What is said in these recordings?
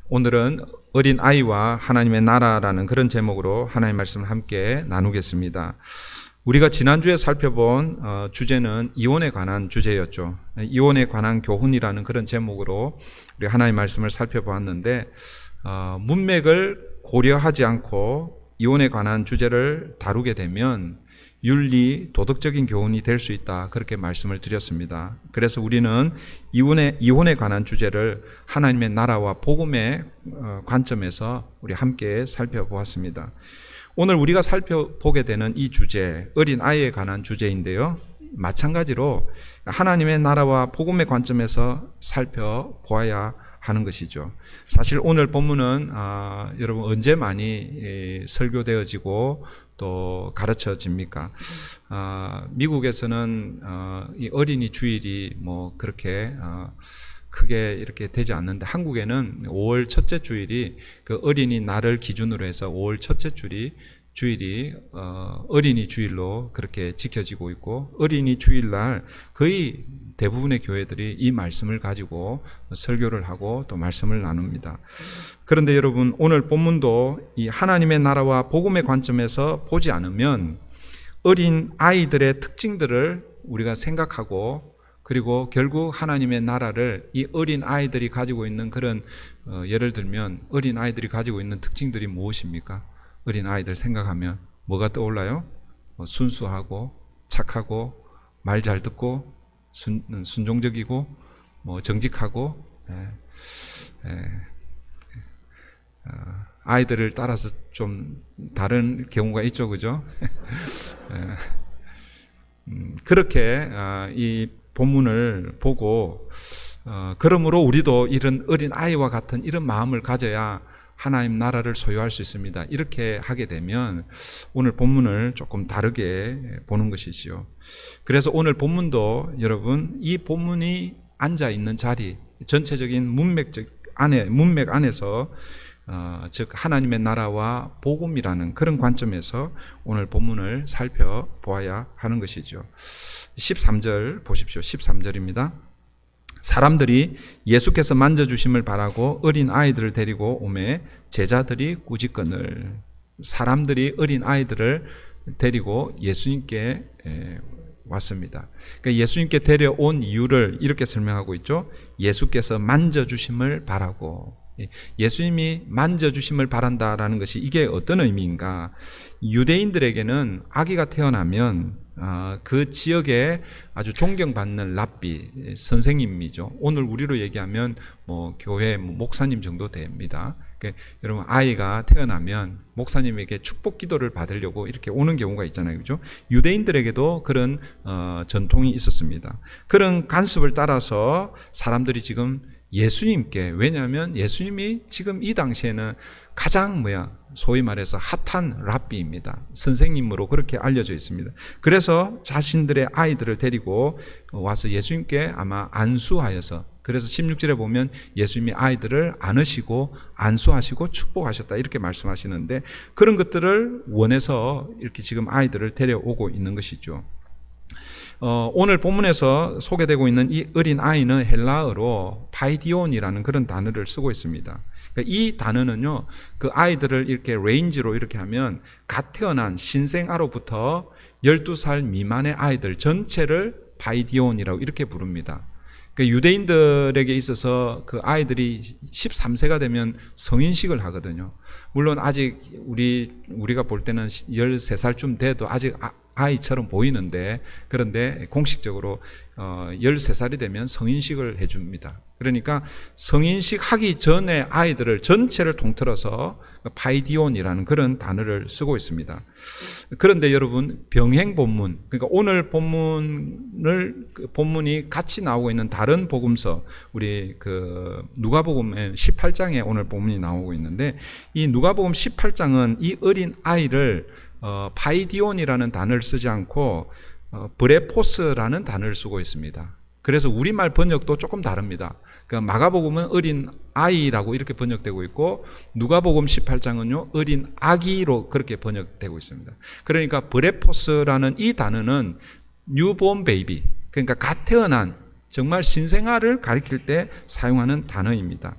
오늘은 어린 아이와 하나님의 나라라는 그런 제목으로 하나님의 말씀을 함께 나누겠습니다. 우리가 지난주에 살펴본 주제는 이혼에 관한 주제였죠. 이혼에 관한 교훈이라는 그런 제목으로 우리 하나님의 말씀을 살펴보았는데 문맥을 고려하지 않고 이혼에 관한 주제를 다루게 되면 윤리, 도덕적인 교훈이 될 수 있다. 그렇게 말씀을 드렸습니다. 그래서 우리는 이혼에 관한 주제를 하나님의 나라와 복음의 관점에서 우리 함께 살펴보았습니다. 오늘 우리가 살펴보게 되는 이 주제, 어린 아이에 관한 주제인데요. 마찬가지로 하나님의 나라와 복음의 관점에서 살펴보아야 하는 것이죠. 사실 오늘 본문은 여러분 언제 많이 설교되어지고 또 가르쳐집니까? 미국에서는 이 어린이 주일이 뭐 그렇게 크게 이렇게 되지 않는데 한국에는 5월 첫째 주일이 그 어린이 날을 기준으로 해서 5월 첫째 주일이 어린이 주일로 그렇게 지켜지고 있고, 어린이 주일날 거의 대부분의 교회들이 이 말씀을 가지고 설교를 하고 또 말씀을 나눕니다. 그런데 여러분, 오늘 본문도 이 하나님의 나라와 복음의 관점에서 보지 않으면 어린 아이들의 특징들을 우리가 생각하고, 그리고 결국 하나님의 나라를 이 어린 아이들이 가지고 있는 그런 예를 들면 어린 아이들이 가지고 있는 특징들이 무엇입니까? 어린 아이들 생각하면 뭐가 떠올라요? 순수하고 착하고 말 잘 듣고 순종적이고 정직하고 아이들을 따라서 좀 다른 경우가 있죠, 그죠? 그렇게 이 본문을 보고 그러므로 우리도 이런 어린 아이와 같은 이런 마음을 가져야 하나님 나라를 소유할 수 있습니다. 이렇게 하게 되면 오늘 본문을 조금 다르게 보는 것이지요. 그래서 오늘 본문도 여러분, 이 본문이 앉아 있는 자리, 전체적인 문맥 안에서 즉 하나님의 나라와 복음이라는 그런 관점에서 오늘 본문을 살펴보아야 하는 것이죠. 13절 보십시오. 13절입니다. 사람들이 예수께서 만져주심을 바라고 어린 아이들을 데리고 오매 제자들이 꾸짖거늘. 사람들이 어린 아이들을 데리고 예수님께 왔습니다. 그러니까 예수님께 데려온 이유를 이렇게 설명하고 있죠. 예수께서 만져주심을 바라고. 예수님이 만져주심을 바란다라는 것이 이게 어떤 의미인가? 유대인들에게는 아기가 태어나면 그 지역에 아주 존경받는 랍비, 선생님이죠. 오늘 우리로 얘기하면 교회 목사님 정도 됩니다. 그러니까 여러분, 아이가 태어나면 목사님에게 축복 기도를 받으려고 이렇게 오는 경우가 있잖아요, 그죠? 유대인들에게도 그런 전통이 있었습니다. 그런 관습을 따라서 사람들이 지금 예수님께, 왜냐하면 예수님이 지금 이 당시에는 가장 소위 말해서 핫한 랍비입니다. 선생님으로 그렇게 알려져 있습니다. 그래서 자신들의 아이들을 데리고 와서 예수님께 아마 안수하여서, 그래서 16절에 보면 예수님이 아이들을 안으시고 안수하시고 축복하셨다 이렇게 말씀하시는데, 그런 것들을 원해서 이렇게 지금 아이들을 데려오고 있는 것이죠. 오늘 본문에서 소개되고 있는 이 어린 아이는 헬라어로 파이디온이라는 그런 단어를 쓰고 있습니다. 그러니까 이 단어는요, 그 아이들을 이렇게 레인지로 이렇게 하면 갓 태어난 신생아로부터 12살 미만의 아이들 전체를 파이디온이라고 이렇게 부릅니다. 그러니까 유대인들에게 있어서 그 아이들이 13세가 되면 성인식을 하거든요. 물론 아직 우리가 볼 때는 13살쯤 돼도 아직 아이처럼 보이는데, 그런데 공식적으로 13살이 되면 성인식을 해줍니다. 그러니까 성인식 하기 전에 아이들을 전체를 통틀어서 파이디온이라는 그런 단어를 쓰고 있습니다. 그런데 여러분, 병행 본문, 그러니까 오늘 본문이 같이 나오고 있는 다른 복음서, 우리 누가복음 18장에 오늘 본문이 나오고 있는데, 이 누가복음 18장은 이 어린 아이를 파이디온이라는 단어를 쓰지 않고 브레포스라는 단어를 쓰고 있습니다. 그래서 우리말 번역도 조금 다릅니다. 그러니까 마가복음은 어린 아이라고 이렇게 번역되고 있고, 누가복음 18장은요 어린 아기로 그렇게 번역되고 있습니다. 그러니까 브레포스라는 이 단어는 뉴본 베이비, 그러니까 갓 태어난 정말 신생아를 가리킬 때 사용하는 단어입니다.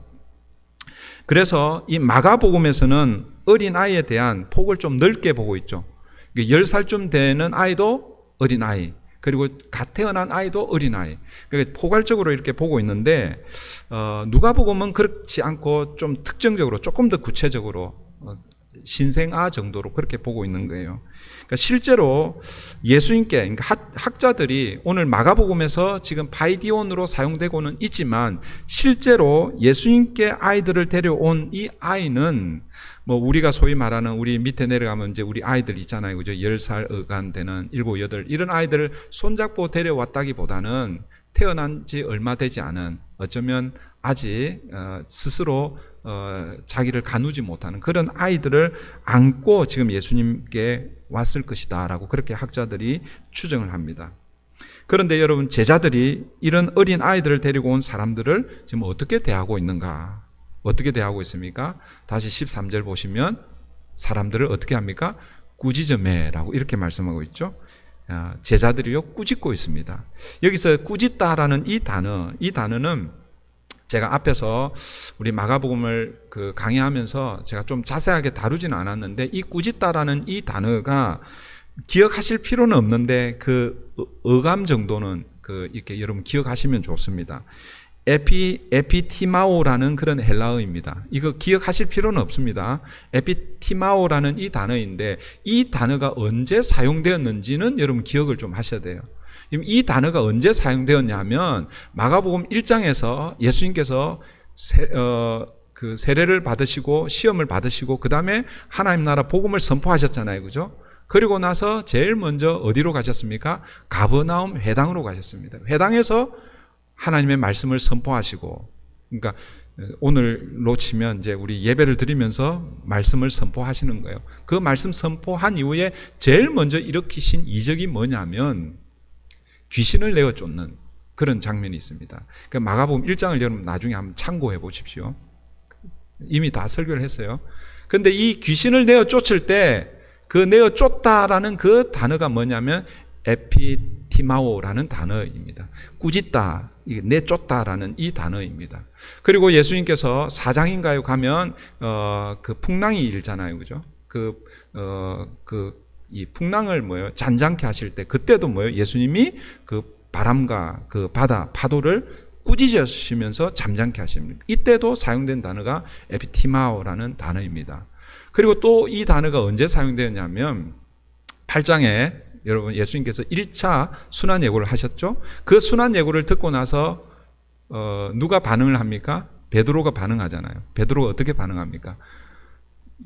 그래서 이 마가복음에서는 어린아이에 대한 폭을 좀 넓게 보고 있죠. 10살쯤 되는 아이도 어린아이, 그리고 갓 태어난 아이도 어린아이. 그러니까 포괄적으로 이렇게 보고 있는데, 누가복음은 그렇지 않고 좀 특정적으로, 조금 더 구체적으로 신생아 정도로 그렇게 보고 있는 거예요. 그러니까 실제로 예수님께, 그러니까 학자들이 오늘 마가복음에서 지금 바이디온으로 사용되고는 있지만, 실제로 예수님께 아이들을 데려온 이 아이는 뭐 우리가 소위 말하는, 우리 밑에 내려가면 이제 우리 아이들 있잖아요. 그죠? 10살 어간 되는 7, 8 이런 아이들을 손잡고 데려왔다기보다는 태어난 지 얼마 되지 않은, 어쩌면 아직 스스로 자기를 가누지 못하는 그런 아이들을 안고 지금 예수님께 왔을 것이다 라고 그렇게 학자들이 추정을 합니다. 그런데 여러분, 제자들이 이런 어린 아이들을 데리고 온 사람들을 지금 어떻게 대하고 있는가? 어떻게 대하고 있습니까? 다시 13절 보시면 사람들을 어떻게 합니까? 꾸짖으매라고 이렇게 말씀하고 있죠. 제자들이요 꾸짖고 있습니다. 여기서 꾸짖다라는 이 단어는 제가 앞에서 우리 마가복음을 강의하면서 제가 좀 자세하게 다루지는 않았는데, 이 꾸짖다라는 이 단어가 기억하실 필요는 없는데 그 어감 정도는 이렇게 여러분 기억하시면 좋습니다. 에피티마오라는 그런 헬라어입니다. 이거 기억하실 필요는 없습니다. 에피티마오라는 이 단어인데, 이 단어가 언제 사용되었는지는 여러분 기억을 좀 하셔야 돼요. 이 단어가 언제 사용되었냐면 마가복음 1장에서 예수님께서 세례를 받으시고 시험을 받으시고 그 다음에 하나님 나라 복음을 선포하셨잖아요. 그죠? 그리고 나서 제일 먼저 어디로 가셨습니까? 가버나움 회당으로 가셨습니다. 회당에서 하나님의 말씀을 선포하시고, 그러니까 오늘로 치면 이제 우리 예배를 드리면서 말씀을 선포하시는 거예요. 그 말씀 선포한 이후에 제일 먼저 일으키신 이적이 뭐냐면 귀신을 내어 쫓는 그런 장면이 있습니다. 그러니까 마가복음 1장을 여러분 나중에 한번 참고해 보십시오. 이미 다 설교를 했어요. 그런데 이 귀신을 내어 쫓을 때 그 내어 쫓다라는 그 단어가 뭐냐면 에피티마오라는 단어입니다. 꾸짖다, 내쫓다라는 이 단어입니다. 그리고 예수님께서 4장인가요 가면 그 풍랑이 일잖아요, 그죠? 이 풍랑을 잔잔케 하실 때 그때도 예수님이 그 바람과 그 바다 파도를 꾸짖으시면서 잠잠케 하십니다. 이때도 사용된 단어가 에피티마오라는 단어입니다. 그리고 또 이 단어가 언제 사용되었냐면 8장에 여러분 예수님께서 1차 순환 예고를 하셨죠. 그 순환 예고를 듣고 나서 누가 반응을 합니까? 베드로가 반응하잖아요. 베드로가 어떻게 반응합니까?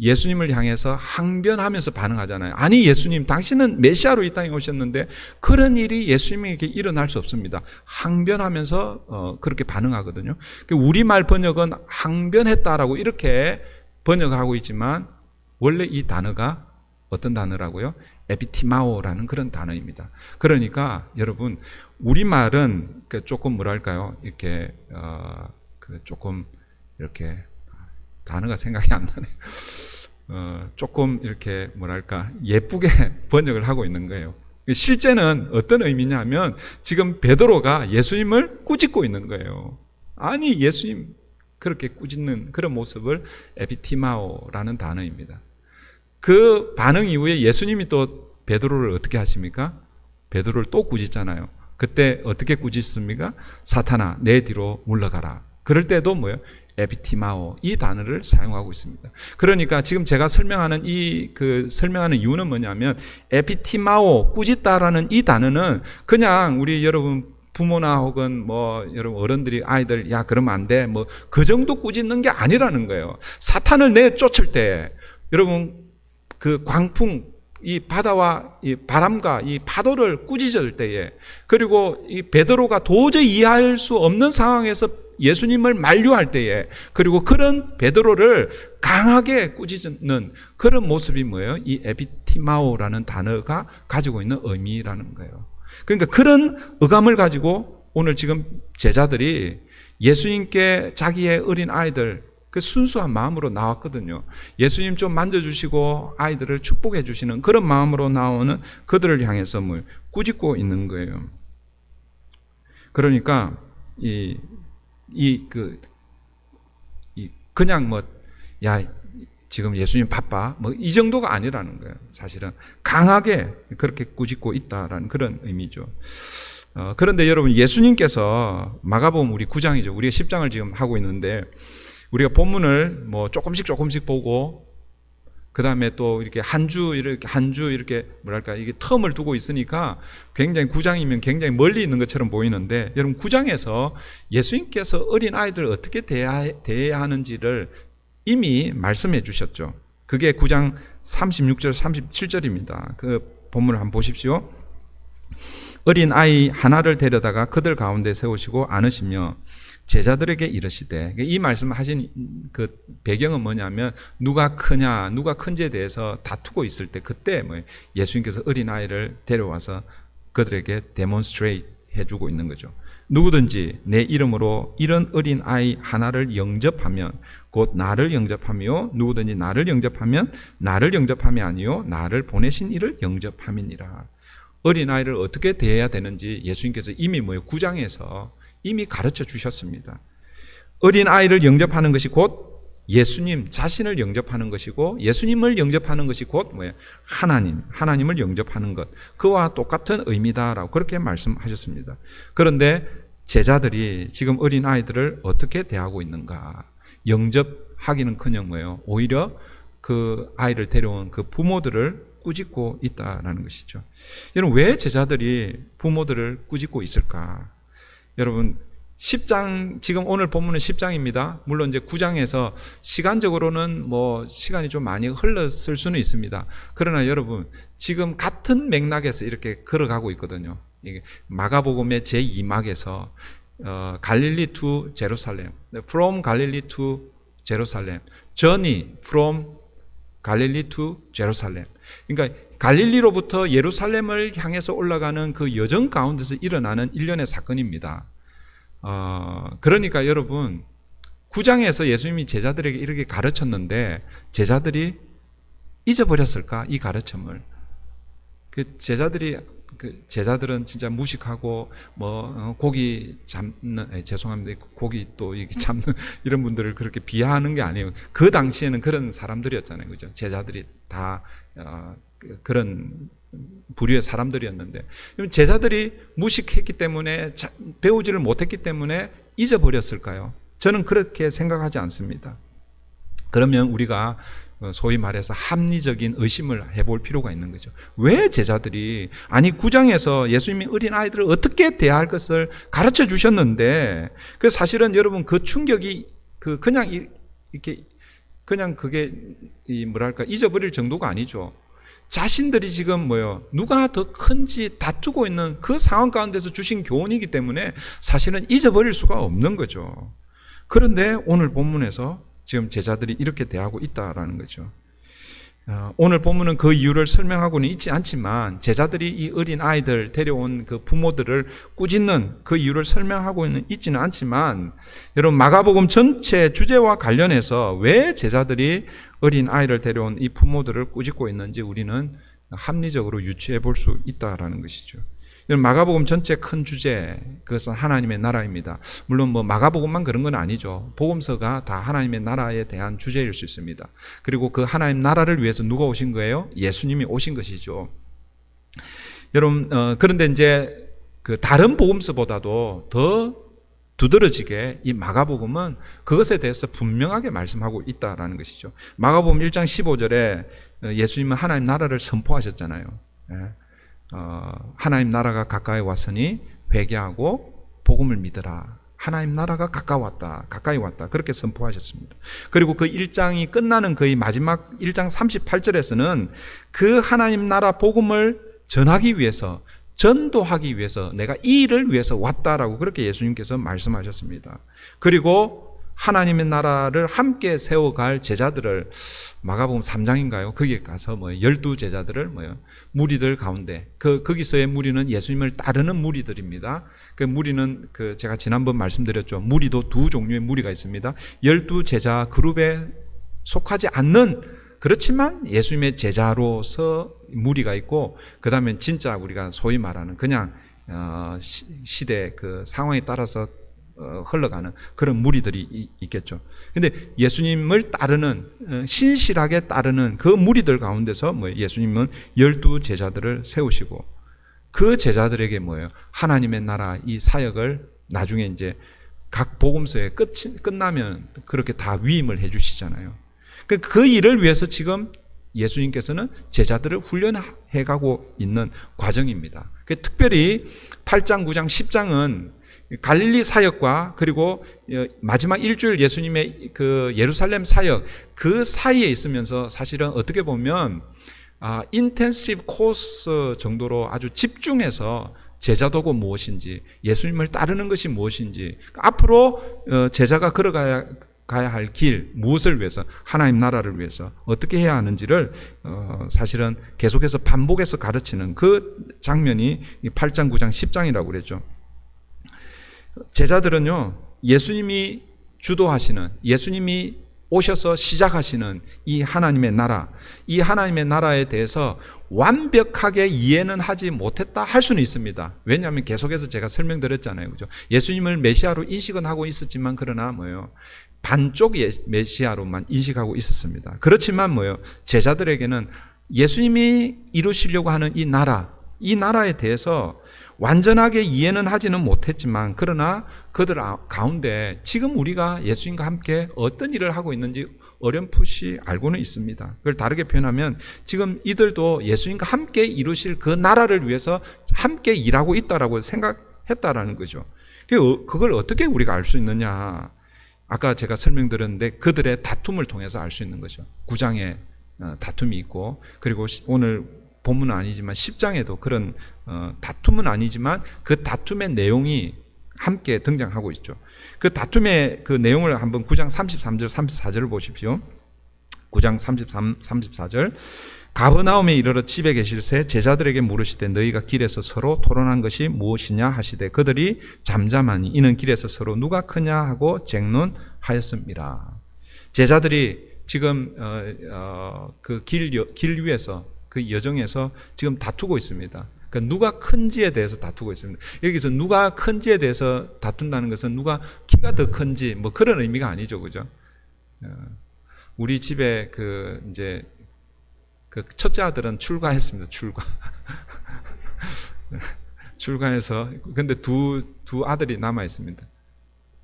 예수님을 향해서 항변하면서 반응하잖아요. 아니 예수님, 당신은 메시아로 이 땅에 오셨는데 그런 일이 예수님에게 일어날 수 없습니다. 항변하면서 그렇게 반응하거든요. 우리말 번역은 항변했다라고 이렇게 번역하고 있지만 원래 이 단어가 어떤 단어라고요? 에피티마오라는 그런 단어입니다. 그러니까 여러분, 우리말은 조금 뭐랄까요? 이렇게 조금 이렇게 단어가 생각이 안 나네요. 조금 이렇게 뭐랄까 예쁘게 번역을 하고 있는 거예요. 실제는 어떤 의미냐면 지금 베드로가 예수님을 꾸짖고 있는 거예요. 아니 예수님, 그렇게 꾸짖는 그런 모습을 에피티마오라는 단어입니다. 그 반응 이후에 예수님이 또 베드로를 어떻게 하십니까? 베드로를 또 꾸짖잖아요. 그때 어떻게 꾸짖습니까? 사탄아, 내 뒤로 물러가라. 그럴 때도 에피티마오, 이 단어를 사용하고 있습니다. 그러니까 지금 제가 설명하는 설명하는 이유는 뭐냐면 에피티마오, 꾸짖다라는 이 단어는 그냥 우리 여러분 부모나 혹은 여러분 어른들이 아이들 그러면 안 돼, 그 정도 꾸짖는 게 아니라는 거예요. 사탄을 내쫓을 때 여러분 그 광풍, 이 바다와 이 바람과 이 파도를 꾸짖을 때에, 그리고 이 베드로가 도저히 이해할 수 없는 상황에서 예수님을 만류할 때에, 그리고 그런 베드로를 강하게 꾸짖는 그런 모습이 뭐예요? 이 에피티마오라는 단어가 가지고 있는 의미라는 거예요. 그러니까 그런 어감을 가지고 오늘 지금 제자들이 예수님께 자기의 어린 아이들, 그 순수한 마음으로 나왔거든요. 예수님 좀 만져주시고 아이들을 축복해 주시는 그런 마음으로 나오는 그들을 향해서 꾸짖고 있는 거예요. 그러니까 그냥 뭐, 야, 지금 예수님 바빠. 뭐 이 정도가 아니라는 거예요. 사실은 강하게 그렇게 꾸짖고 있다라는 그런 의미죠. 그런데 여러분, 예수님께서 마가복음 우리 9장이죠. 우리가 10장을 지금 하고 있는데, 우리가 본문을 뭐 조금씩 보고, 그 다음에 또 이렇게 한 주 이렇게 뭐랄까, 이게 텀을 두고 있으니까 굉장히 9장이면 굉장히 멀리 있는 것처럼 보이는데, 여러분 9장에서 예수님께서 어린 아이들을 어떻게 대해야 하는지를 이미 말씀해 주셨죠. 그게 9장 36절 37절입니다. 그 본문을 한번 보십시오. 어린 아이 하나를 데려다가 그들 가운데 세우시고 안으시며 제자들에게 이르시되, 이 말씀 하신 그 배경은 뭐냐면, 누가 크냐, 누가 큰지에 대해서 다투고 있을 때, 그때 뭐 예수님께서 어린 아이를 데려와서 그들에게 데몬스트레이트 해주고 있는 거죠. 누구든지 내 이름으로 이런 어린 아이 하나를 영접하면 곧 나를 영접하며, 누구든지 나를 영접하면 나를 영접함이 아니요 나를 보내신 이를 영접함이니라. 어린 아이를 어떻게 대해야 되는지 예수님께서 이미 9장에서 이미 가르쳐 주셨습니다. 어린 아이를 영접하는 것이 곧 예수님 자신을 영접하는 것이고, 예수님을 영접하는 것이 곧 뭐예요? 하나님을 영접하는 것. 그와 똑같은 의미다라고 그렇게 말씀하셨습니다. 그런데 제자들이 지금 어린 아이들을 어떻게 대하고 있는가? 영접하기는커녕 뭐예요? 오히려 그 아이를 데려온 그 부모들을 꾸짖고 있다라는 것이죠. 여러분, 왜 제자들이 부모들을 꾸짖고 있을까? 여러분, 10장, 지금 오늘 본문은 10장입니다. 물론 이제 9장에서 시간적으로는 뭐 시간이 좀 많이 흘렀을 수는 있습니다. 그러나 여러분, 지금 같은 맥락에서 이렇게 걸어가고 있거든요. 이게 마가복음의 제2막에서 갈릴리 to 제루살렘, from Galilee to Jerusalem, journey from Galilee to Jerusalem. 그러니까 갈릴리로부터 예루살렘을 향해서 올라가는 그 여정 가운데서 일어나는 일련의 사건입니다. 그러니까 여러분, 9장에서 예수님이 제자들에게 이렇게 가르쳤는데 제자들이 잊어버렸을까? 이 가르침을. 제자들은 진짜 무식하고 고기 잡는, 죄송합니다, 고기 또 잡는 이런 분들을 그렇게 비하하는 게 아니에요. 그 당시에는 그런 사람들이었잖아요, 그죠? 제자들이 다 그런 부류의 사람들이었는데, 제자들이 무식했기 때문에, 배우지를 못했기 때문에 잊어버렸을까요? 저는 그렇게 생각하지 않습니다. 그러면 우리가 소위 말해서 합리적인 의심을 해볼 필요가 있는 거죠. 왜 제자들이, 아니 9장에서 예수님이 어린 아이들을 어떻게 대할 것을 가르쳐 주셨는데, 그 사실은 여러분 그 충격이 그냥 이렇게 그냥 그게 뭐랄까 잊어버릴 정도가 아니죠. 자신들이 지금 누가 더 큰지 다투고 있는 그 상황 가운데서 주신 교훈이기 때문에 사실은 잊어버릴 수가 없는 거죠. 그런데 오늘 본문에서 지금 제자들이 이렇게 대하고 있다라는 거죠. 오늘 본문은 그 이유를 설명하고는 있지 않지만, 제자들이 이 어린 아이들 데려온 그 부모들을 꾸짖는 그 이유를 설명하고는 있지는 않지만, 여러분 마가복음 전체 주제와 관련해서 왜 제자들이 어린 아이를 데려온 이 부모들을 꾸짖고 있는지 우리는 합리적으로 유추해 볼 수 있다라는 것이죠. 마가복음 전체 큰 주제, 그것은 하나님의 나라입니다. 물론 마가복음만 그런 건 아니죠. 복음서가 다 하나님의 나라에 대한 주제일 수 있습니다. 그리고 그 하나님 나라를 위해서 누가 오신 거예요? 예수님이 오신 것이죠. 여러분, 그런데 이제 그 다른 복음서보다도 더 두드러지게 이 마가복음은 그것에 대해서 분명하게 말씀하고 있다라는 것이죠. 마가복음 1장 15절에 예수님은 하나님 나라를 선포하셨잖아요. 하나님 나라가 가까이 왔으니 회개하고 복음을 믿으라. 하나님 나라가 가까이 왔다. 그렇게 선포하셨습니다. 그리고 그 1장이 끝나는 거의 마지막 1장 38절에서는 그 하나님 나라 복음을 전하기 위해서, 전도하기 위해서 내가 이 일을 위해서 왔다라고 그렇게 예수님께서 말씀하셨습니다. 그리고 하나님의 나라를 함께 세워갈 제자들을 마가복음 3장인가요? 거기에 가서 12제자들을 무리들 가운데, 거기서의 무리는 예수님을 따르는 무리들입니다. 그 무리는 제가 지난번 말씀드렸죠. 무리도 두 종류의 무리가 있습니다. 12제자 그룹에 속하지 않는, 그렇지만 예수님의 제자로서 무리가 있고, 그 다음에 진짜 우리가 소위 말하는 그냥 시대 그 상황에 따라서 흘러가는 그런 무리들이 있겠죠. 근데 예수님을 따르는, 신실하게 따르는 그 무리들 가운데서 예수님은 12 제자들을 세우시고 그 제자들에게 하나님의 나라 이 사역을 나중에 이제 각 복음서에 끝나면 그렇게 다 위임을 해 주시잖아요. 그 일을 위해서 지금 예수님께서는 제자들을 훈련해 가고 있는 과정입니다. 특별히 8장, 9장, 10장은 갈릴리 사역과 그리고 마지막 일주일 예수님의 그 예루살렘 사역 그 사이에 있으면서 사실은 어떻게 보면 인텐시브 코스 정도로 아주 집중해서 제자도가 무엇인지, 예수님을 따르는 것이 무엇인지, 앞으로 제자가 걸어가야 할 길, 무엇을 위해서, 하나님 나라를 위해서 어떻게 해야 하는지를 사실은 계속해서 반복해서 가르치는 그 장면이 8장, 9장, 10장이라고 그랬죠. 제자들은요, 예수님이 주도하시는, 예수님이 오셔서 시작하시는 이 하나님의 나라, 이 하나님의 나라에 대해서 완벽하게 이해는 하지 못했다 할 수는 있습니다. 왜냐하면 계속해서 제가 설명드렸잖아요. 그죠? 예수님을 메시아로 인식은 하고 있었지만, 그러나 반쪽 메시아로만 인식하고 있었습니다. 그렇지만 제자들에게는 예수님이 이루시려고 하는 이 나라에 대해서 완전하게 이해는 하지는 못했지만, 그러나 그들 가운데 지금 우리가 예수님과 함께 어떤 일을 하고 있는지 어렴풋이 알고는 있습니다. 그걸 다르게 표현하면 지금 이들도 예수님과 함께 이루실 그 나라를 위해서 함께 일하고 있다라고 생각했다라는 거죠. 그걸 어떻게 우리가 알 수 있느냐? 아까 제가 설명드렸는데 그들의 다툼을 통해서 알 수 있는 거죠. 9장에 다툼이 있고, 그리고 오늘 본문은 아니지만 10장에도 그런 다툼은 아니지만 그 다툼의 내용이 함께 등장하고 있죠. 그 다툼의 그 내용을 한번 9장 33절 34절을 보십시오. 9장 33, 34절. 가버나움에 이르러 집에 계실새 제자들에게 물으시되 너희가 길에서 서로 토론한 것이 무엇이냐 하시되 그들이 잠잠하니 이는 길에서 서로 누가 크냐 하고 쟁론하였습니다. 제자들이 지금 그 길 위에서, 그 여정에서 지금 다투고 있습니다. 그러니까 누가 큰지에 대해서 다투고 있습니다. 여기서 누가 큰지에 대해서 다툰다는 것은 누가 키가 더 큰지 그런 의미가 아니죠, 그죠? 우리 집에 이제 그 첫째 아들은 출가했습니다. 출가해서 근데 두 아들이 남아 있습니다.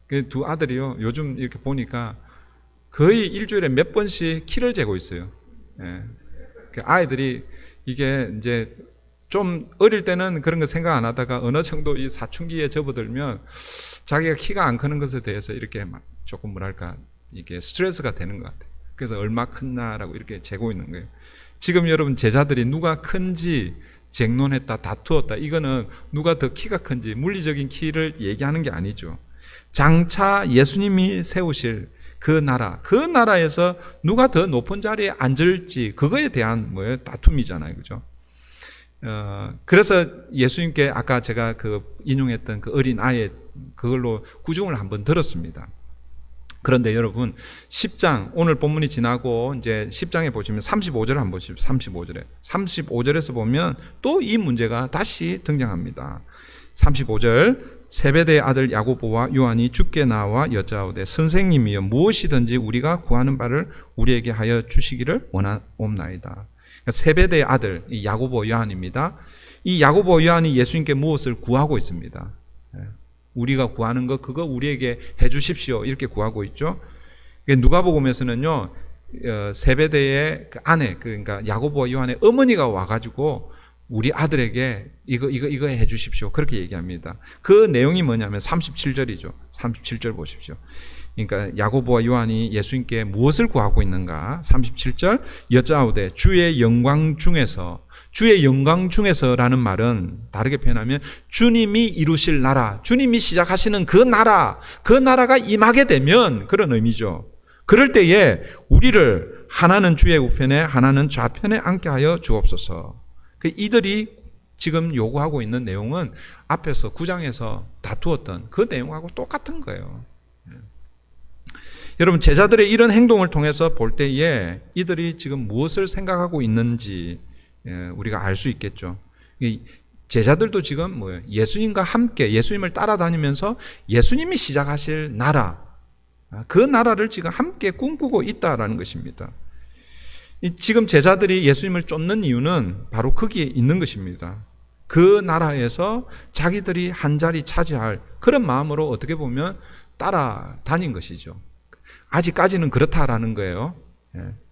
그 두 아들이요, 요즘 이렇게 보니까 거의 일주일에 몇 번씩 키를 재고 있어요. 예. 그 아이들이 이게 이제 좀 어릴 때는 그런 거 생각 안 하다가 어느 정도 이 사춘기에 접어들면 자기가 키가 안 크는 것에 대해서 이렇게 조금 이게 스트레스가 되는 것 같아요. 그래서 얼마 크나라고 이렇게 재고 있는 거예요. 지금 여러분 제자들이 누가 큰지 쟁론했다, 다투었다, 이거는 누가 더 키가 큰지 물리적인 키를 얘기하는 게 아니죠. 장차 예수님이 세우실 그 나라에서 누가 더 높은 자리에 앉을지 그거에 대한 다툼이잖아요, 그죠? 그래서 예수님께 아까 제가 인용했던 그 어린 아이 그걸로 구중을 한번 들었습니다. 그런데 여러분 10장 오늘 본문이 지나고 이제 10장에 보시면 35절 한번 보십시오. 35절에서 보면 또 이 문제가 다시 등장합니다. 35절 세베대의 아들 야고보와 요한이 주께 나와 여짜오되 선생님이여 무엇이든지 우리가 구하는 바를 우리에게 하여 주시기를 원하옵나이다. 그러니까 세베대의 아들 이 야고보 요한입니다. 이 야고보 요한이 예수님께 무엇을 구하고 있습니다. 우리가 구하는 거 그거 우리에게 해 주십시오 이렇게 구하고 있죠. 누가복음에서는요 세베대의 그 아내 그러니까 야고보와 요한의 어머니가 와가지고 우리 아들에게 이거 해 주십시오 그렇게 얘기합니다. 그 내용이 뭐냐면 37절이죠. 37절 보십시오. 그러니까 야고보와 요한이 예수님께 무엇을 구하고 있는가? 37절 여짜오되 주의 영광 중에서라는 말은 다르게 표현하면 주님이 이루실 나라, 주님이 시작하시는 그 나라가 임하게 되면 그런 의미죠. 그럴 때에 우리를 하나는 주의 우편에 하나는 좌편에 앉게 하여 주옵소서. 이들이 지금 요구하고 있는 내용은 앞에서 9장에서 다투었던 그 내용하고 똑같은 거예요. 여러분 제자들의 이런 행동을 통해서 볼 때에 이들이 지금 무엇을 생각하고 있는지 우리가 알 수 있겠죠. 제자들도 지금 뭐예요? 예수님과 함께 예수님을 따라다니면서 예수님이 시작하실 나라, 그 나라를 지금 함께 꿈꾸고 있다라는 것입니다. 지금 제자들이 예수님을 쫓는 이유는 바로 거기에 있는 것입니다. 그 나라에서 자기들이 한 자리 차지할 그런 마음으로 어떻게 보면 따라다닌 것이죠. 아직까지는 그렇다라는 거예요.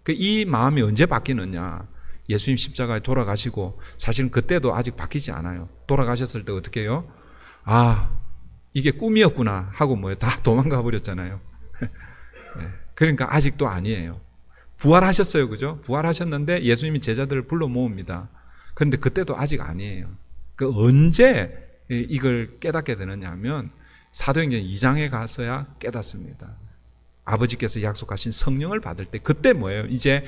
이 마음이 언제 바뀌느냐? 예수님 십자가에 돌아가시고, 사실은 그때도 아직 바뀌지 않아요. 돌아가셨을 때 어떻게 해요? 이게 꿈이었구나 하고 다 도망가 버렸잖아요. 그러니까 아직도 아니에요. 부활하셨어요, 그죠? 부활하셨는데 예수님이 제자들을 불러 모읍니다. 그런데 그때도 아직 아니에요. 언제 이걸 깨닫게 되느냐 하면 사도행전 2장에 가서야 깨닫습니다. 아버지께서 약속하신 성령을 받을 때, 그때 뭐예요? 이제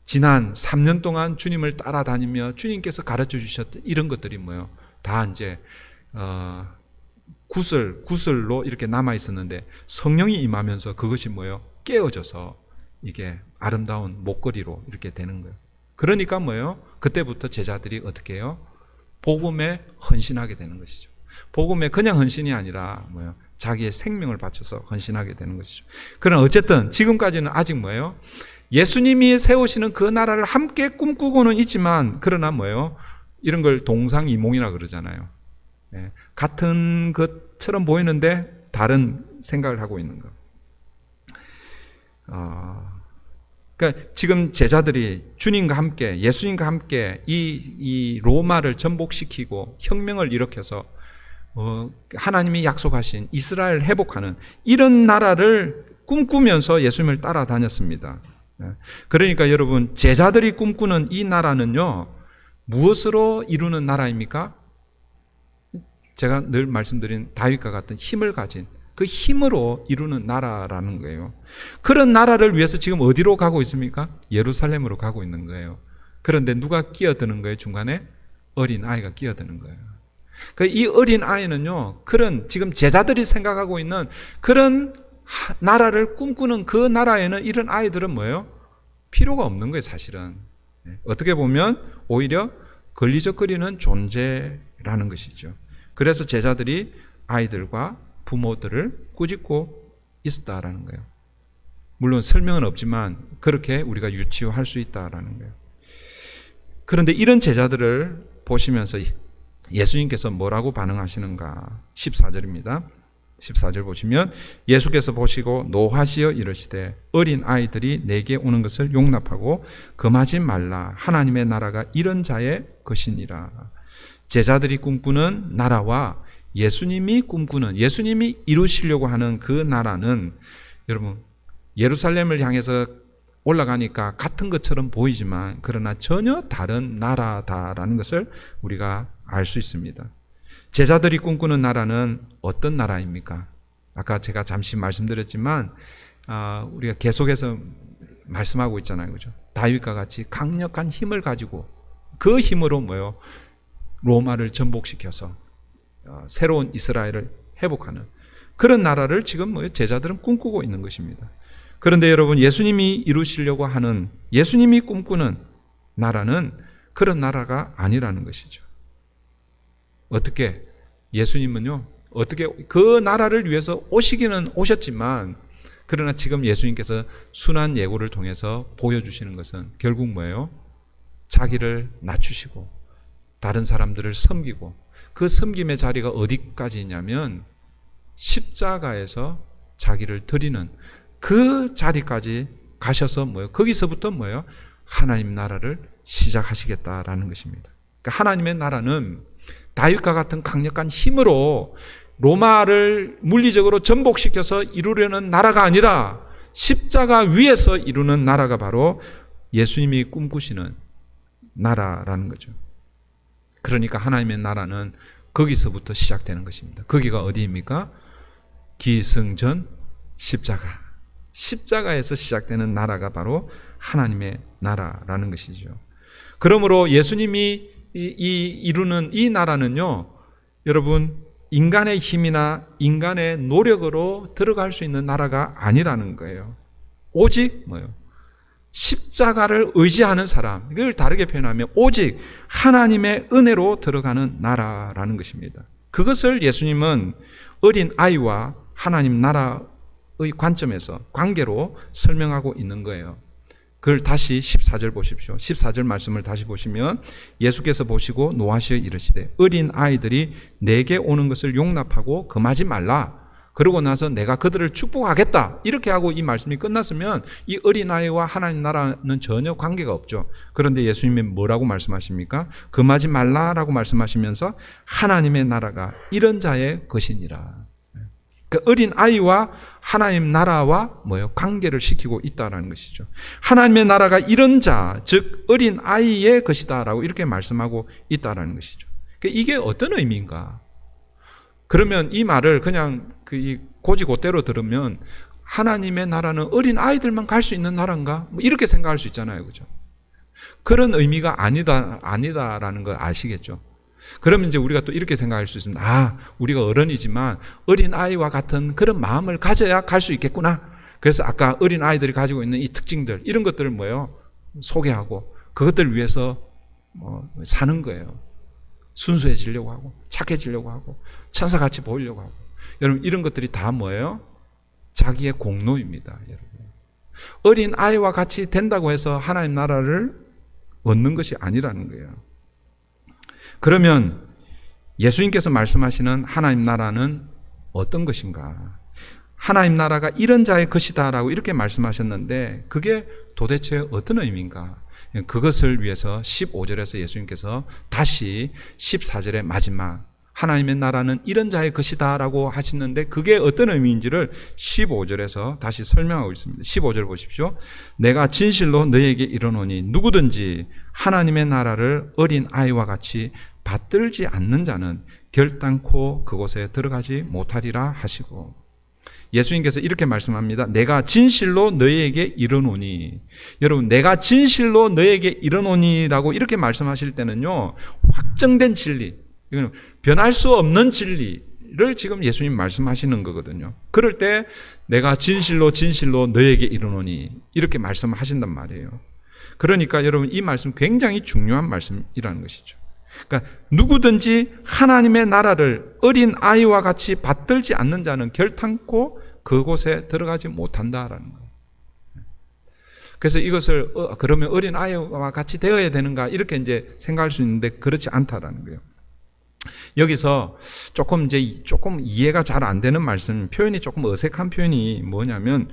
지난 3년 동안 주님을 따라다니며 주님께서 가르쳐 주셨던 이런 것들이 뭐예요? 다 이제 구슬로 이렇게 남아 있었는데 성령이 임하면서 그것이 뭐예요? 깨어져서 이게 아름다운 목걸이로 이렇게 되는 거예요. 그러니까 뭐예요? 그때부터 제자들이 어떻게 해요? 복음에 헌신하게 되는 것이죠. 복음에 그냥 헌신이 아니라 뭐예요? 자기의 생명을 바쳐서 헌신하게 되는 것이죠. 그러나 어쨌든 지금까지는 아직 뭐예요? 예수님이 세우시는 그 나라를 함께 꿈꾸고는 있지만, 그러나 뭐예요? 이런 걸 동상이몽이라 그러잖아요. 같은 것처럼 보이는데 다른 생각을 하고 있는 거. 그러니까 지금 제자들이 주님과 함께, 예수님과 함께 이 로마를 전복시키고 혁명을 일으켜서 하나님이 약속하신 이스라엘을 회복하는 이런 나라를 꿈꾸면서 예수님을 따라다녔습니다. 그러니까 여러분, 제자들이 꿈꾸는 이 나라는요, 무엇으로 이루는 나라입니까? 제가 늘 말씀드린 다윗과 같은 힘을 가진 그 힘으로 이루는 나라라는 거예요. 그런 나라를 위해서 지금 어디로 가고 있습니까? 예루살렘으로 가고 있는 거예요. 그런데 누가 끼어드는 거예요? 중간에 어린 아이가 끼어드는 거예요. 이 어린 아이는요, 그런 지금 제자들이 생각하고 있는 그런 나라를 꿈꾸는 그 나라에는 이런 아이들은 뭐예요? 필요가 없는 거예요, 사실은. 어떻게 보면 오히려 걸리적거리는 존재라는 것이죠. 그래서 제자들이 아이들과 부모들을 꾸짖고 있었다라는 거예요. 물론 설명은 없지만 그렇게 우리가 유추할 수 있다라는 거예요. 그런데 이런 제자들을 보시면서 예수님께서 뭐라고 반응하시는가? 14절입니다. 14절 보시면 예수께서 보시고 노하시어 이르시되 어린 아이들이 내게 오는 것을 용납하고 금하지 말라. 하나님의 나라가 이런 자의 것이니라. 제자들이 꿈꾸는 나라와 예수님이 꿈꾸는, 예수님이 이루시려고 하는 그 나라는, 여러분, 예루살렘을 향해서 올라가니까 같은 것처럼 보이지만 그러나 전혀 다른 나라다라는 것을 우리가 알 수 있습니다. 제자들이 꿈꾸는 나라는 어떤 나라입니까? 아까 제가 잠시 말씀드렸지만 우리가 계속해서 말씀하고 있잖아요, 그죠? 다윗과 같이 강력한 힘을 가지고 그 힘으로 뭐요? 로마를 전복시켜서 새로운 이스라엘을 회복하는 그런 나라를 지금 제자들은 꿈꾸고 있는 것입니다. 그런데 여러분, 예수님이 이루시려고 하는, 예수님이 꿈꾸는 나라는 그런 나라가 아니라는 것이죠. 어떻게? 예수님은요, 어떻게 그 나라를 위해서 오시기는 오셨지만, 그러나 지금 예수님께서 순환 예고를 통해서 보여주시는 것은 결국 뭐예요? 자기를 낮추시고 다른 사람들을 섬기고, 그 섬김의 자리가 어디까지 있냐면 십자가에서 자기를 드리는 그 자리까지 가셔서 뭐예요? 거기서부터 뭐예요? 하나님 나라를 시작하시겠다라는 것입니다. 그러니까 하나님의 나라는 다윗과 같은 강력한 힘으로 로마를 물리적으로 전복시켜서 이루려는 나라가 아니라 십자가 위에서 이루는 나라가 바로 예수님이 꿈꾸시는 나라라는 거죠. 그러니까 하나님의 나라는 거기서부터 시작되는 것입니다. 거기가 어디입니까? 기승전 십자가. 십자가에서 시작되는 나라가 바로 하나님의 나라라는 것이죠. 그러므로 예수님이 이루는 이 나라는요, 여러분, 인간의 힘이나 인간의 노력으로 들어갈 수 있는 나라가 아니라는 거예요. 오직 뭐예요? 십자가를 의지하는 사람, 이걸 다르게 표현하면 오직 하나님의 은혜로 들어가는 나라라는 것입니다. 그것을 예수님은 어린 아이와 하나님 나라의 관점에서 관계로 설명하고 있는 거예요. 그걸 다시 14절 보십시오. 14절 말씀을 다시 보시면 예수께서 보시고 노하시어 이르시되 어린 아이들이 내게 오는 것을 용납하고 금하지 말라. 그러고 나서 내가 그들을 축복하겠다. 이렇게 하고 이 말씀이 끝났으면 이 어린아이와 하나님 나라는 전혀 관계가 없죠. 그런데 예수님이 뭐라고 말씀하십니까? 금하지 말라라고 말씀하시면서 하나님의 나라가 이런 자의 것이니라. 그 어린아이와 하나님 나라와 관계를 시키고 있다는 것이죠. 하나님의 나라가 이런 자, 즉 어린아이의 것이다라고 이렇게 말씀하고 있다는 것이죠. 이게 어떤 의미인가? 그러면 이 말을 그냥 고지고대로 들으면 하나님의 나라는 어린 아이들만 갈 수 있는 나라인가? 이렇게 생각할 수 있잖아요, 그죠? 그런 의미가 아니다라는 걸 아시겠죠? 그러면 이제 우리가 또 이렇게 생각할 수 있습니다. 우리가 어른이지만 어린 아이와 같은 그런 마음을 가져야 갈 수 있겠구나. 그래서 아까 어린 아이들이 가지고 있는 이 특징들, 이런 것들을 소개하고 그것들을 위해서 사는 거예요. 순수해지려고 하고 착해지려고 하고 천사같이 보이려고 하고. 여러분 이런 것들이 다 뭐예요? 자기의 공로입니다. 여러분. 어린 아이와 같이 된다고 해서 하나님 나라를 얻는 것이 아니라는 거예요. 그러면 예수님께서 말씀하시는 하나님 나라는 어떤 것인가? 하나님 나라가 이런 자의 것이다라고 이렇게 말씀하셨는데 그게 도대체 어떤 의미인가? 그것을 위해서 15절에서 예수님께서 다시 14절의 마지막 하나님의 나라는 이런 자의 것이다 라고 하시는데 그게 어떤 의미인지를 15절에서 다시 설명하고 있습니다. 15절 보십시오. 내가 진실로 너희에게 이르노니 누구든지 하나님의 나라를 어린 아이와 같이 받들지 않는 자는 결단코 그곳에 들어가지 못하리라 하시고, 예수님께서 이렇게 말씀합니다. 내가 진실로 너희에게 이르노니. 여러분, 내가 진실로 너희에게 이르노니라고 이렇게 말씀하실 때는요, 확정된 진리, 이건 변할 수 없는 진리를 지금 예수님 말씀하시는 거거든요. 그럴 때 내가 진실로 너희에게 이르노니 이렇게 말씀하신단 말이에요. 그러니까 여러분 이 말씀 굉장히 중요한 말씀이라는 것이죠. 그러니까 누구든지 하나님의 나라를 어린 아이와 같이 받들지 않는 자는 결탄코 그곳에 들어가지 못한다라는 거예요. 그래서 이것을 그러면 어린 아이와 같이 되어야 되는가 이렇게 이제 생각할 수 있는데 그렇지 않다라는 거예요. 여기서 조금 이해가 잘 안 되는 말씀, 표현이 조금 어색한 표현이 뭐냐면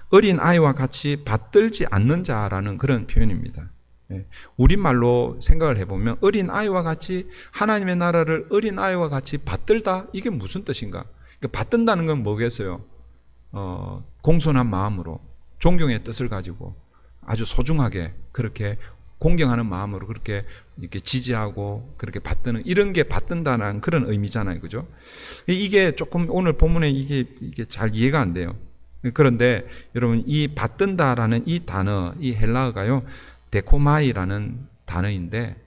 어린 아이와 같이 받들지 않는 자라는 그런 표현입니다. 우리말로 생각을 해보면 어린 아이와 같이 하나님의 나라를 어린 아이와 같이 받들다, 이게 무슨 뜻인가? 받든다는 건 뭐겠어요? 공손한 마음으로 존경의 뜻을 가지고 아주 소중하게 그렇게 공경하는 마음으로 그렇게 이렇게 지지하고 그렇게 받드는, 이런 게 받든다는 그런 의미잖아요, 그죠? 이게 조금 오늘 본문에 이게 잘 이해가 안 돼요. 그런데 여러분 이 받든다라는 이 단어, 이 헬라어가요 데코마이라는 단어인데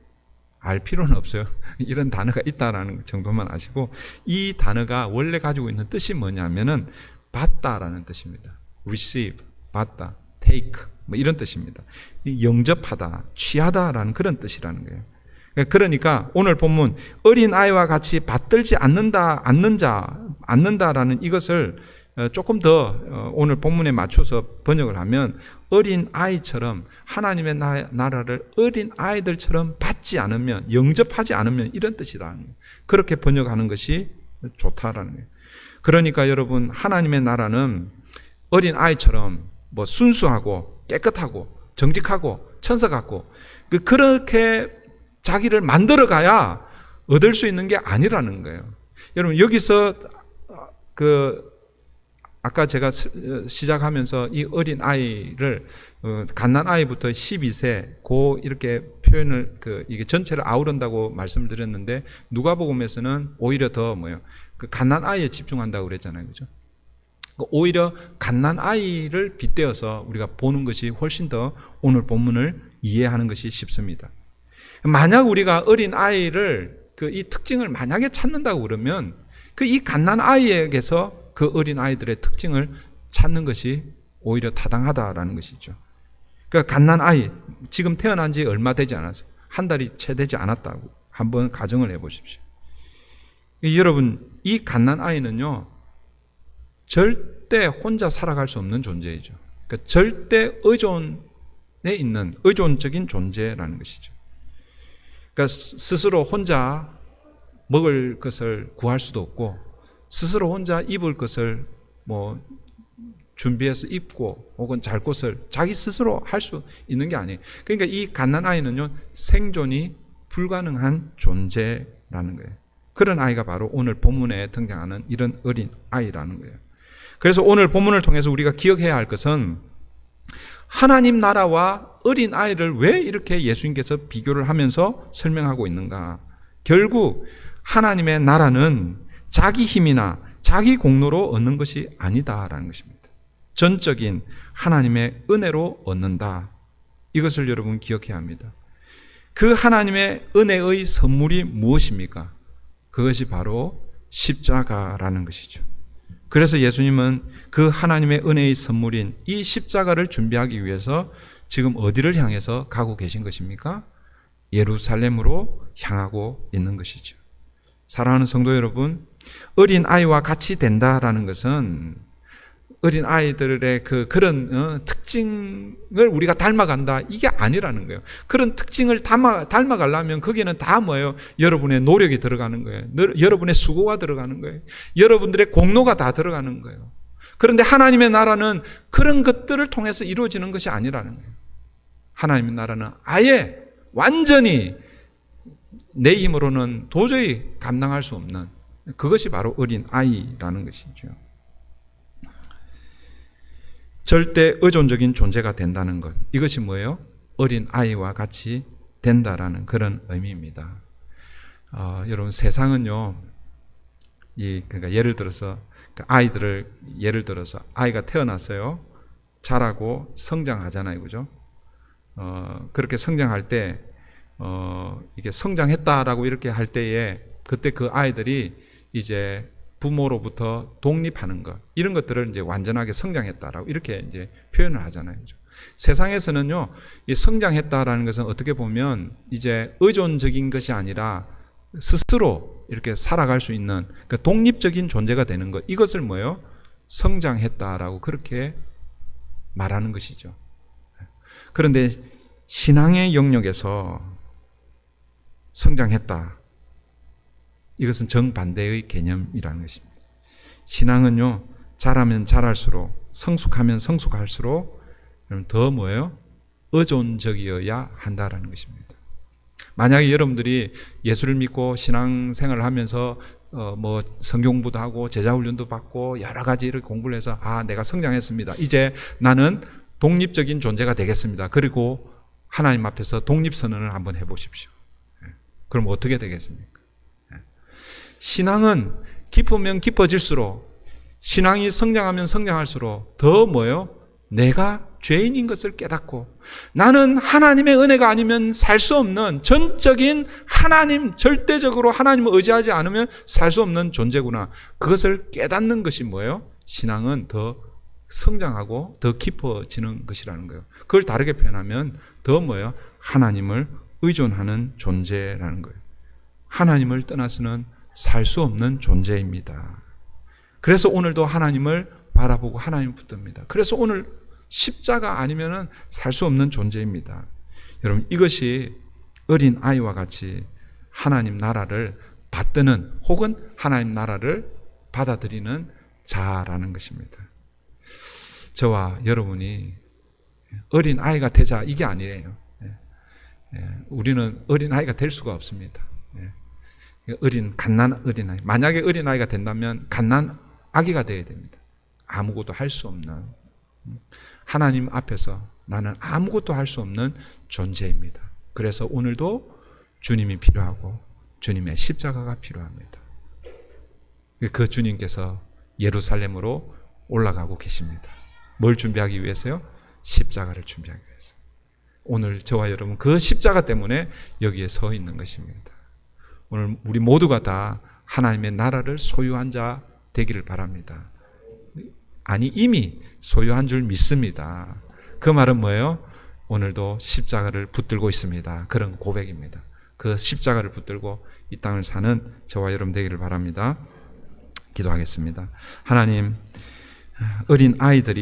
알 필요는 없어요. 이런 단어가 있다라는 정도만 아시고, 이 단어가 원래 가지고 있는 뜻이 뭐냐면은 받다라는 뜻입니다. receive, 받다, take 이런 뜻입니다. 영접하다, 취하다라는 그런 뜻이라는 거예요. 그러니까 오늘 본문 어린 아이와 같이 받들지 않는다라는 이것을 조금 더 오늘 본문에 맞춰서 번역을 하면 어린 아이처럼 하나님의 나라를 어린 아이들처럼 받지 않으면, 영접하지 않으면 이런 뜻이라는 거예요. 그렇게 번역하는 것이 좋다라는 거예요. 그러니까 여러분 하나님의 나라는 어린 아이처럼 순수하고 깨끗하고 정직하고 천사 같고 그렇게 자기를 만들어 가야 얻을 수 있는 게 아니라는 거예요. 여러분 여기서 아까 제가 시작하면서 이 어린 아이를 갓난 아이부터 12세 이렇게 표현을 이게 전체를 아우른다고 말씀을 드렸는데 누가복음에서는 오히려 더 그 갓난 아이에 집중한다고 그랬잖아요, 그죠? 오히려 갓난 아이를 빗대어서 우리가 보는 것이 훨씬 더 오늘 본문을 이해하는 것이 쉽습니다. 만약 우리가 어린 아이를 이 특징을 만약에 찾는다고 그러면 이 갓난 아이에게서 그 어린 아이들의 특징을 찾는 것이 오히려 타당하다라는 것이죠. 그러니까 갓난 아이, 지금 태어난 지 얼마 되지 않았어요. 한 달이 채 되지 않았다고 한번 가정을 해보십시오. 여러분, 이 갓난 아이는요, 절대 혼자 살아갈 수 없는 존재이죠. 그러니까 절대 의존에 있는 의존적인 존재라는 것이죠. 그러니까 스스로 혼자 먹을 것을 구할 수도 없고, 스스로 혼자 입을 것을 뭐 준비해서 입고 혹은 잘 곳을 자기 스스로 할 수 있는 게 아니에요. 그러니까 이 갓난아이는요, 생존이 불가능한 존재라는 거예요. 그런 아이가 바로 오늘 본문에 등장하는 이런 어린 아이라는 거예요. 그래서 오늘 본문을 통해서 우리가 기억해야 할 것은 하나님 나라와 어린 아이를 왜 이렇게 예수님께서 비교를 하면서 설명하고 있는가. 결국 하나님의 나라는 자기 힘이나 자기 공로로 얻는 것이 아니다라는 것입니다. 전적인 하나님의 은혜로 얻는다. 이것을 여러분 기억해야 합니다. 그 하나님의 은혜의 선물이 무엇입니까? 그것이 바로 십자가라는 것이죠. 그래서 예수님은 그 하나님의 은혜의 선물인 이 십자가를 준비하기 위해서 지금 어디를 향해서 가고 계신 것입니까? 예루살렘으로 향하고 있는 것이죠. 사랑하는 성도 여러분, 어린 아이와 같이 된다라는 것은 어린 아이들의 그런 특징을 우리가 닮아간다, 이게 아니라는 거예요. 그런 특징을 닮아가려면 거기는 다 뭐예요? 여러분의 노력이 들어가는 거예요. 여러분의 수고가 들어가는 거예요. 여러분들의 공로가 다 들어가는 거예요. 그런데 하나님의 나라는 그런 것들을 통해서 이루어지는 것이 아니라는 거예요. 하나님의 나라는 아예 완전히 내 힘으로는 도저히 감당할 수 없는, 그것이 바로 어린 아이라는 것이죠. 절대 의존적인 존재가 된다는 것, 이것이 뭐예요? 어린 아이와 같이 된다라는 그런 의미입니다. 여러분, 세상은요, 그러니까 예를 들어서 아이들을 예를 들어서 아이가 태어났어요. 자라고 성장하잖아요, 그죠? 그렇게 성장할 때 이게 성장했다라고 이렇게 할 때에 그때 그 아이들이 이제 부모로부터 독립하는 것, 이런 것들을 이제 완전하게 성장했다라고 이렇게 이제 표현을 하잖아요. 그죠? 세상에서는요, 이 성장했다라는 것은 어떻게 보면 이제 의존적인 것이 아니라 스스로 이렇게 살아갈 수 있는 그 독립적인 존재가 되는 것, 이것을 뭐예요? 성장했다라고 그렇게 말하는 것이죠. 그런데 신앙의 영역에서 성장했다, 이것은 정반대의 개념이라는 것입니다. 신앙은요, 자라면 자랄수록, 성숙하면 성숙할수록 더 뭐예요? 의존적이어야 한다라는 것입니다. 만약에 여러분들이 예수를 믿고 신앙생활을 하면서 뭐 성경 공부도 하고 제자훈련도 받고 여러 가지 를 공부를 해서 내가 성장했습니다, 이제 나는 독립적인 존재가 되겠습니다, 그리고 하나님 앞에서 독립선언을 한번 해보십시오. 그럼 어떻게 되겠습니까? 신앙은 깊으면 깊어질수록, 신앙이 성장하면 성장할수록 더 뭐예요? 내가 죄인인 것을 깨닫고, 나는 하나님의 은혜가 아니면 살 수 없는 전적인 하나님, 절대적으로 하나님을 의지하지 않으면 살 수 없는 존재구나, 그것을 깨닫는 것이 뭐예요? 신앙은 더 성장하고 더 깊어지는 것이라는 거예요. 그걸 다르게 표현하면 더 뭐예요? 하나님을 의존하는 존재라는 거예요. 하나님을 떠나서는 살 수 없는 존재입니다. 그래서 오늘도 하나님을 바라보고 하나님 붙듭니다. 그래서 오늘 십자가 아니면은 살 수 없는 존재입니다. 여러분, 이것이 어린 아이와 같이 하나님 나라를 받드는, 혹은 하나님 나라를 받아들이는 자라는 것입니다. 저와 여러분이 어린 아이가 되자, 이게 아니에요. 우리는 어린 아이가 될 수가 없습니다. 갓난 어린 아이. 만약에 어린 아이가 된다면 갓난 아기가 되어야 됩니다. 아무것도 할 수 없는, 하나님 앞에서 나는 아무것도 할 수 없는 존재입니다. 그래서 오늘도 주님이 필요하고 주님의 십자가가 필요합니다. 그 주님께서 예루살렘으로 올라가고 계십니다. 뭘 준비하기 위해서요? 십자가를 준비하기 위해서. 오늘 저와 여러분 그 십자가 때문에 여기에 서 있는 것입니다. 오늘 우리 모두가 다 하나님의 나라를 소유한 자 되기를 바랍니다. 아니, 이미 소유한 줄 믿습니다. 그 말은 뭐예요? 오늘도 십자가를 붙들고 있습니다. 그런 고백입니다. 그 십자가를 붙들고 이 땅을 사는 저와 여러분 되기를 바랍니다. 기도하겠습니다. 하나님, 어린 아이들이